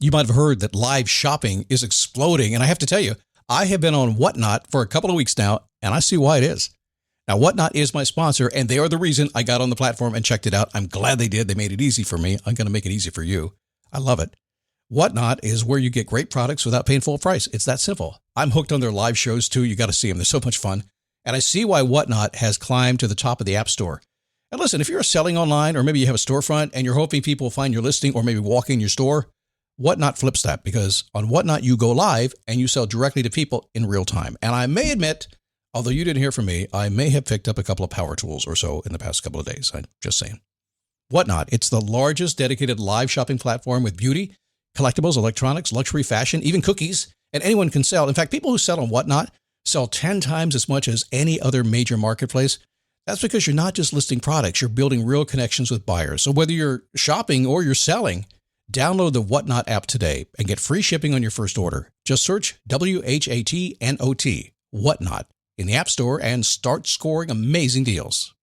You might have heard that live shopping is exploding. And I have to tell you, I have been on Whatnot for a couple of weeks now, and I see why it is. Now, Whatnot is my sponsor, and they are the reason I got on the platform and checked it out. I'm glad they did. They made it easy for me. I'm going to make it easy for you. I love it. Whatnot is where you get great products without paying full price. It's that simple. I'm hooked on their live shows, too. You got to see them. They're so much fun. And I see why Whatnot has climbed to the top of the App Store. And listen, if you're selling online, or maybe you have a storefront and you're hoping people will find your listing or maybe walk in your store, Whatnot flips that, because on Whatnot, you go live and you sell directly to people in real time. And I may admit, although you didn't hear from me, I may have picked up a couple of power tools or so in the past couple of days. I'm just saying. Whatnot, it's the largest dedicated live shopping platform with beauty, collectibles, electronics, luxury, fashion, even cookies, and anyone can sell. In fact, people who sell on Whatnot sell 10 times as much as any other major marketplace. That's because you're not just listing products, you're building real connections with buyers. So whether you're shopping or you're selling, download the Whatnot app today and get free shipping on your first order. Just search WHATNOT, Whatnot, in the App Store and start scoring amazing deals.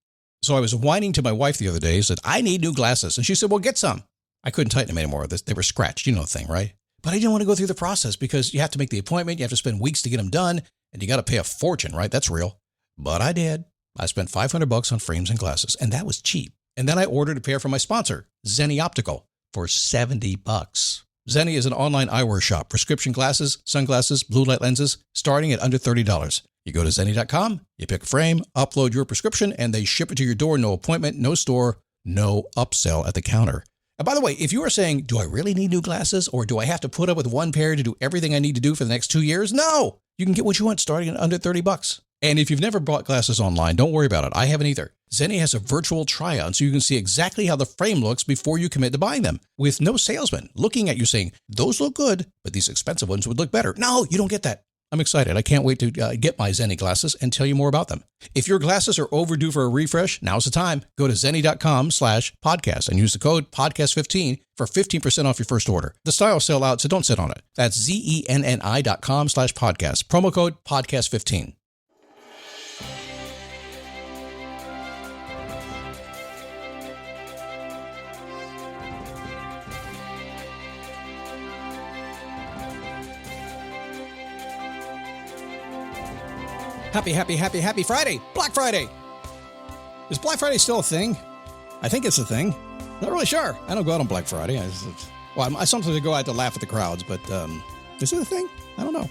So I was whining to my wife the other day, said, I need new glasses. And she said, well, get some. I couldn't tighten them anymore. They were scratched. You know the thing, right? But I didn't want to go through the process because you have to make the appointment. You have to spend weeks to get them done. And you got to pay a fortune, right? That's real. But I did. I spent $500 on frames and glasses, and that was cheap. And then I ordered a pair from my sponsor, Zenni Optical, for $70. Zenni is an online eyewear shop, prescription glasses, sunglasses, blue light lenses, starting at under $30. You go to Zenni.com, you pick a frame, upload your prescription, and they ship it to your door. No appointment, no store, no upsell at the counter. And by the way, if you are saying, do I really need new glasses, or do I have to put up with one pair to do everything I need to do for the next 2 years? No! You can get what you want starting at under $30. And if you've never bought glasses online, don't worry about it. I haven't either. Zenni has a virtual try-on so you can see exactly how the frame looks before you commit to buying them, with no salesman looking at you saying, those look good, but these expensive ones would look better. No, you don't get that. I'm excited. I can't wait to get my Zenni glasses and tell you more about them. If your glasses are overdue for a refresh, now's the time. Go to Zenni.com/podcast and use the code podcast15 for 15% off your first order. The styles sell out, so don't sit on it. That's Zenni.com/podcast. Promo code podcast15. Happy Friday! Black Friday! Is Black Friday still a thing? I think it's a thing. Not really sure. I don't go out on Black Friday. I sometimes go out to laugh at the crowds, but is it a thing? I don't know.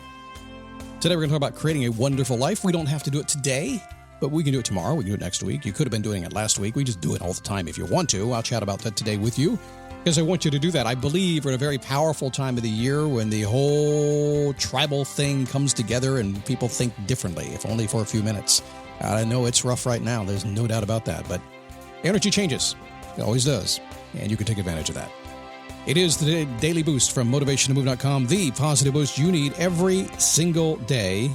Today we're going to talk about creating a wonderful life. We don't have to do it today, but we can do it tomorrow. We can do it next week. You could have been doing it last week. We just do it all the time if you want to. I'll chat about that today with you, because I want you to do that. I believe we're at a very powerful time of the year when the whole tribal thing comes together and people think differently, if only for a few minutes. I know it's rough right now. There's no doubt about that. But energy changes. It always does. And you can take advantage of that. It is the Daily Boost from MotivationToMove.com, the positive boost you need every single day,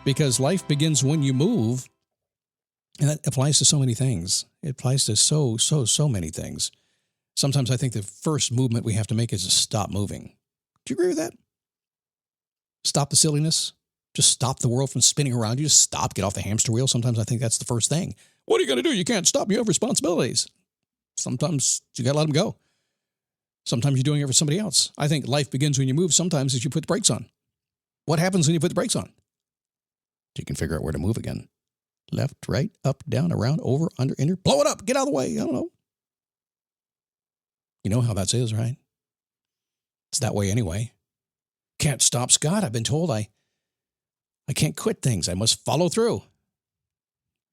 because life begins when you move. And that applies to so many things. It applies to so many things. Sometimes I think the first movement we have to make is to stop moving. Do you agree with that? Stop the silliness. Just stop the world from spinning around you. Just stop. Get off the hamster wheel. Sometimes I think that's the first thing. What are you going to do? You can't stop. You have responsibilities. Sometimes you got to let them go. Sometimes you're doing it for somebody else. I think life begins when you move. Sometimes as you put the brakes on. What happens when you put the brakes on? You can figure out where to move again. Left, right, up, down, around, over, under, inner. Blow it up. Get out of the way. I don't know. You know how that is, right? It's that way anyway. Can't stop Scott. I've been told I can't quit things. I must follow through.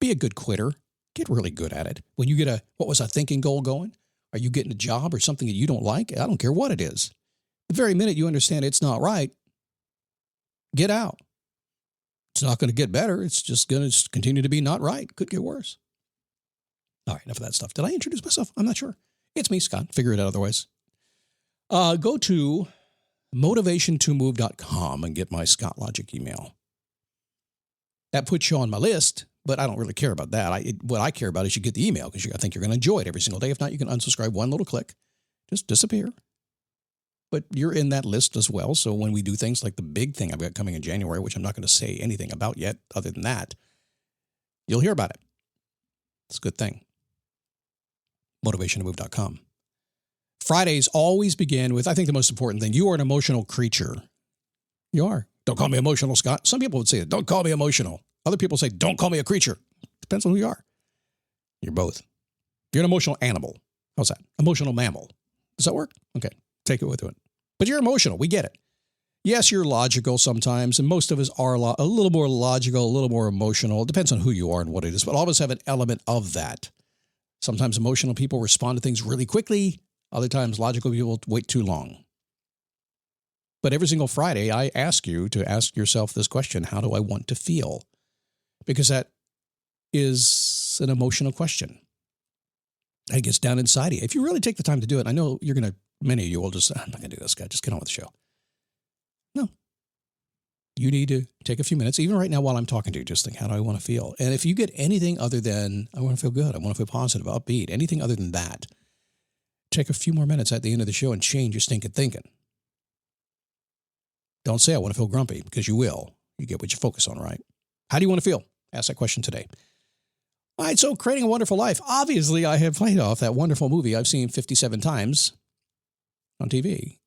Be a good quitter. Get really good at it. When you get a thinking goal going? Are you getting a job or something that you don't like? I don't care what it is. The very minute you understand it's not right, get out. It's not going to get better. It's just going to continue to be not right. Could get worse. All right, enough of that stuff. Did I introduce myself? I'm not sure. It's me, Scott. Figure it out otherwise. Go to motivationtomove.com and get my Scott Logic email. That puts you on my list, but I don't really care about that. What I care about is you get the email, because I think you're going to enjoy it every single day. If not, you can unsubscribe, one little click. Just disappear. But you're in that list as well, so when we do things like the big thing I've got coming in January, which I'm not going to say anything about yet other than that, you'll hear about it. It's a good thing. motivationtomove.com. Fridays always begin with, I think, the most important thing. You are an emotional creature. You are. Don't call me emotional, Scott. Some people would say, don't call me emotional. Other people say, don't call me a creature. Depends on who you are. You're both. You're an emotional animal. How's that? Emotional mammal. Does that work? Okay. Take it with it. But you're emotional. We get it. Yes, you're logical sometimes, and most of us are a little more logical, a little more emotional. It depends on who you are and what it is, but all of us have an element of that. Sometimes emotional people respond to things really quickly. Other times, logical people wait too long. But every single Friday, I ask you to ask yourself this question: how do I want to feel? Because that is an emotional question. It gets down inside you. If you really take the time to do it, I know many of you will just, I'm not going to do this, guy. Just get on with the show. No. You need to take a few minutes, even right now while I'm talking to you, just think, how do I want to feel? And if you get anything other than, I want to feel good, I want to feel positive, upbeat, anything other than that, take a few more minutes at the end of the show and change your stinking thinking. Don't say, I want to feel grumpy, because you will. You get what you focus on, right? How do you want to feel? Ask that question today. All right, so Creating a Wonderful Life. Obviously, I have played off that wonderful movie I've seen 57 times on TV.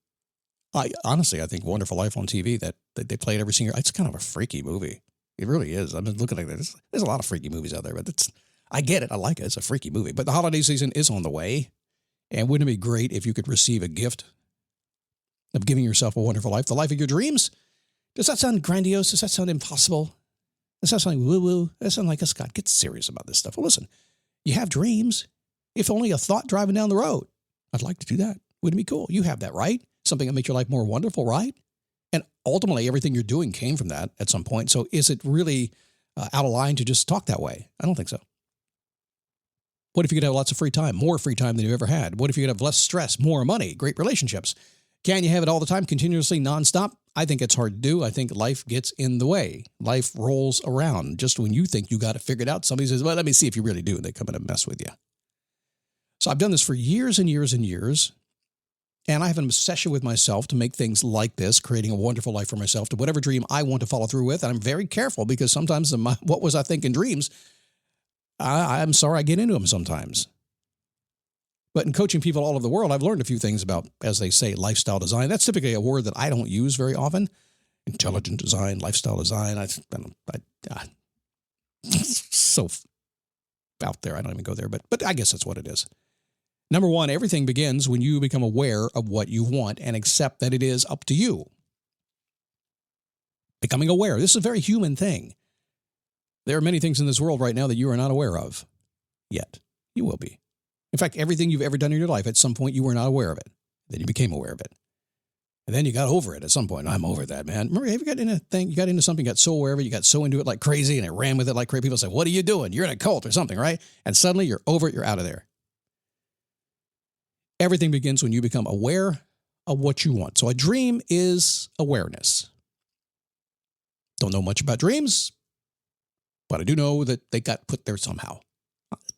I think Wonderful Life on TV, that they play it every single year. It's kind of a freaky movie. It really is. I've been looking at it. There's a lot of freaky movies out there, but I get it. I like it. It's a freaky movie. But the holiday season is on the way. And wouldn't it be great if you could receive a gift of giving yourself a wonderful life, the life of your dreams? Does that sound grandiose? Does that sound impossible? Does that sound woo-woo? Does that sound like, Scott, get serious about this stuff? Well, listen, you have dreams. If only a thought driving down the road. I'd like to do that. Wouldn't it be cool? You have that, right? Something that makes your life more wonderful, right? And ultimately, everything you're doing came from that at some point. So is it really out of line to just talk that way? I don't think so. What if you could have lots of free time, more free time than you ever had? What if you could have less stress, more money, great relationships? Can you have it all the time, continuously, nonstop? I think it's hard to do. I think life gets in the way. Life rolls around. Just when you think you got it figured out, somebody says, well, let me see if you really do. And they come in and mess with you. So I've done this for years and years and years. And I have an obsession with myself to make things like this, creating a wonderful life for myself, to whatever dream I want to follow through with. And I'm very careful because sometimes what was I thinking dreams, I'm sorry I get into them sometimes. But in coaching people all over the world, I've learned a few things about, as they say, lifestyle design. That's typically a word that I don't use very often. Intelligent design, lifestyle design. So out there, I don't even go there, but I guess that's what it is. Number one, everything begins when you become aware of what you want and accept that it is up to you. Becoming aware. This is a very human thing. There are many things in this world right now that you are not aware of yet. You will be. In fact, everything you've ever done in your life, at some point you were not aware of it. Then you became aware of it. And then you got over it at some point. I'm over that, man. Remember, have you got in a thing, you got into something, got so aware of it, you got so into it like crazy, and it ran with it like crazy. People say, what are you doing? You're in a cult or something, right? And suddenly you're over it, you're out of there. Everything begins when you become aware of what you want. So a dream is awareness. Don't know much about dreams, but I do know that they got put there somehow.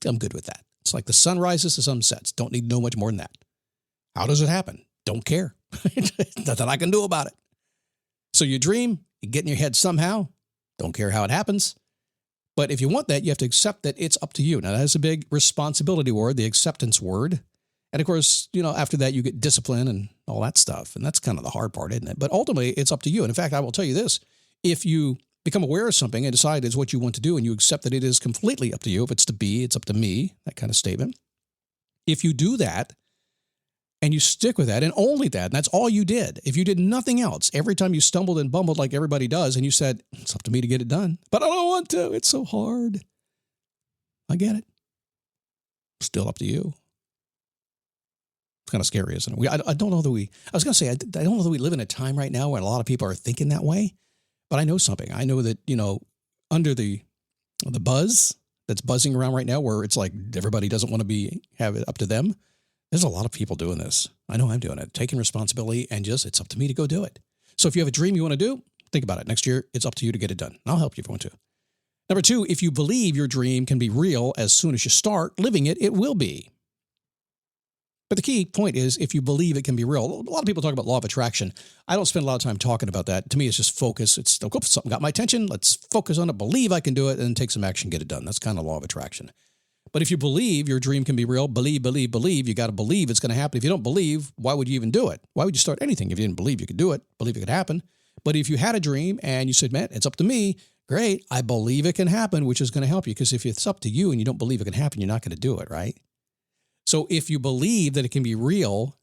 I'm good with that. It's like the sun rises, the sun sets. Don't need to know much more than that. How does it happen? Don't care. Nothing I can do about it. So you dream, you get in your head somehow. Don't care how it happens. But if you want that, you have to accept that it's up to you. Now, that is a big responsibility word, the acceptance word. And of course, after that, you get discipline and all that stuff. And that's kind of the hard part, isn't it? But ultimately, it's up to you. And in fact, I will tell you this. If you become aware of something and decide it's what you want to do and you accept that it is completely up to you, if it's to be, it's up to me, that kind of statement. If you do that and you stick with that and only that, and that's all you did, if you did nothing else, every time you stumbled and bumbled like everybody does and you said, it's up to me to get it done, but I don't want to, it's so hard. I get it. Still up to you. It's kind of scary, isn't it? I don't know that I was going to say, I don't know that we live in a time right now where a lot of people are thinking that way. But I know something. I know that, under the buzz that's buzzing around right now where it's like everybody doesn't want to have it up to them, there's a lot of people doing this. I know I'm doing it, taking responsibility and it's up to me to go do it. So if you have a dream you want to do, think about it. Next year, it's up to you to get it done. And I'll help you if you want to. Number two, if you believe your dream can be real as soon as you start living it, it will be. But the key point is if you believe it can be real. A lot of people talk about law of attraction. I don't spend a lot of time talking about that. To me, it's just focus. It's something got my attention. Let's focus on it, believe I can do it, and then take some action, get it done. That's kind of law of attraction. But if you believe your dream can be real, believe, you got to believe it's going to happen. If you don't believe, why would you even do it? Why would you start anything if you didn't believe you could do it, believe it could happen? But if you had a dream and you said, man, it's up to me, great, I believe it can happen, which is going to help you. Because if it's up to you and you don't believe it can happen, you're not going to do it, right? So if you believe that it can be real,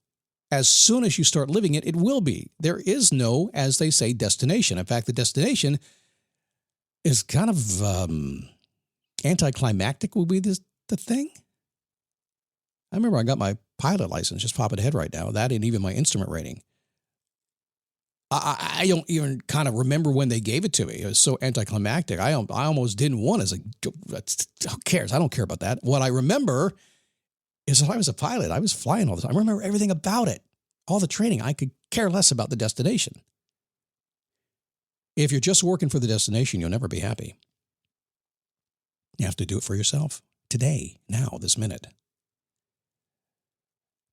as soon as you start living it, it will be. There is no, as they say, destination. In fact, the destination is kind of anticlimactic would be the thing. I remember I got my pilot license, just popping ahead right now. That ain't even my instrument rating. I don't even kind of remember when they gave it to me. It was so anticlimactic. I almost didn't want it. Who cares? I don't care about that. What I remember is that I was a pilot. I was flying all the time. I remember everything about it, all the training. I could care less about the destination. If you're just working for the destination, you'll never be happy. You have to do it for yourself today, now, this minute.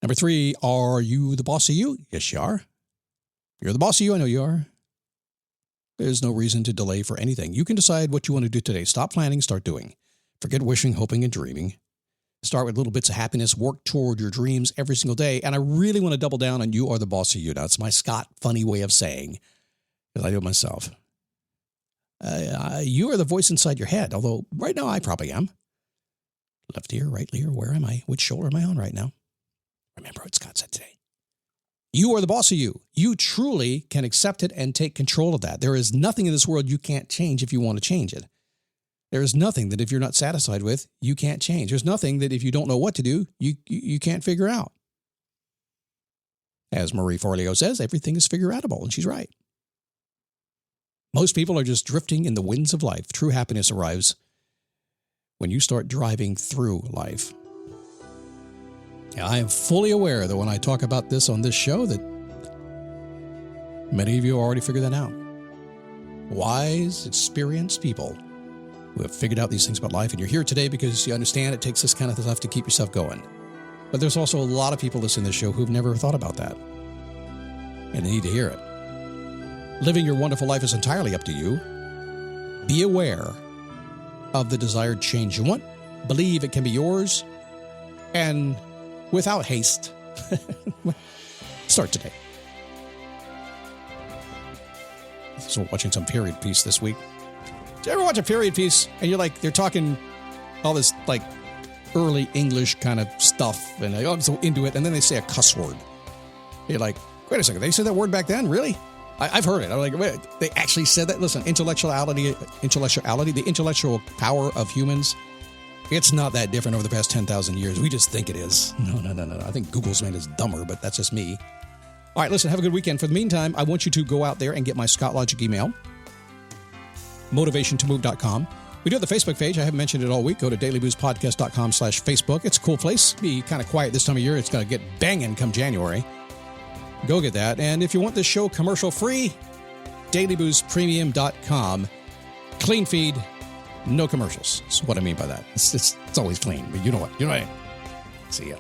Number 3, are you the boss of you? Yes, you are. You're the boss of you. I know you are. There's no reason to delay for anything. You can decide what you want to do today. Stop planning, start doing. Forget wishing, hoping, and dreaming. Start with little bits of happiness. Work toward your dreams every single day. And I really want to double down on you are the boss of you. Now, it's my Scott funny way of saying, because I do it myself. You are the voice inside your head, although right now I probably am. Left ear, right ear, where am I? Which shoulder am I on right now? Remember what Scott said today. You are the boss of you. You truly can accept it and take control of that. There is nothing in this world you can't change if you want to change it. There is nothing that if you're not satisfied with, you can't change. There's nothing that if you don't know what to do, you can't figure out. As Marie Forleo says, everything is figure-outable, and she's right. Most people are just drifting in the winds of life. True happiness arrives when you start driving through life. I am fully aware that when I talk about this on this show that many of you already figured that out. Wise, experienced people who have figured out these things about life, and you're here today because you understand it takes this kind of stuff to keep yourself going. But there's also a lot of people listening to this show who've never thought about that, and they need to hear it. Living your wonderful life is entirely up to you. Be aware of the desired change you want. Believe it can be yours, and without haste, start today. So watching some period piece this week. Did you ever watch a period piece and you're like, they're talking all this like early English kind of stuff and I'm so into it, and then they say a cuss word. You're like, wait a second, they said that word back then? Really? I've heard it. I'm like, wait, they actually said that? Listen, intellectuality, the intellectual power of humans, it's not that different over the past 10,000 years. We just think it is. No. I think Google's made us dumber, but that's just me. All right, listen, have a good weekend. For the meantime, I want you to go out there and get my Scott Logic email, motivationtomove.com. We do have the Facebook page. I haven't mentioned it all week. Go to dailyboostpodcast.com/Facebook. It's a cool place. Be kind of quiet this time of year. It's going to get banging come January. Go get that. And if you want this show commercial-free, dailyboostpremium.com. Clean feed, no commercials. That's what I mean by that. It's always clean, but you know what? You know what I mean. See ya.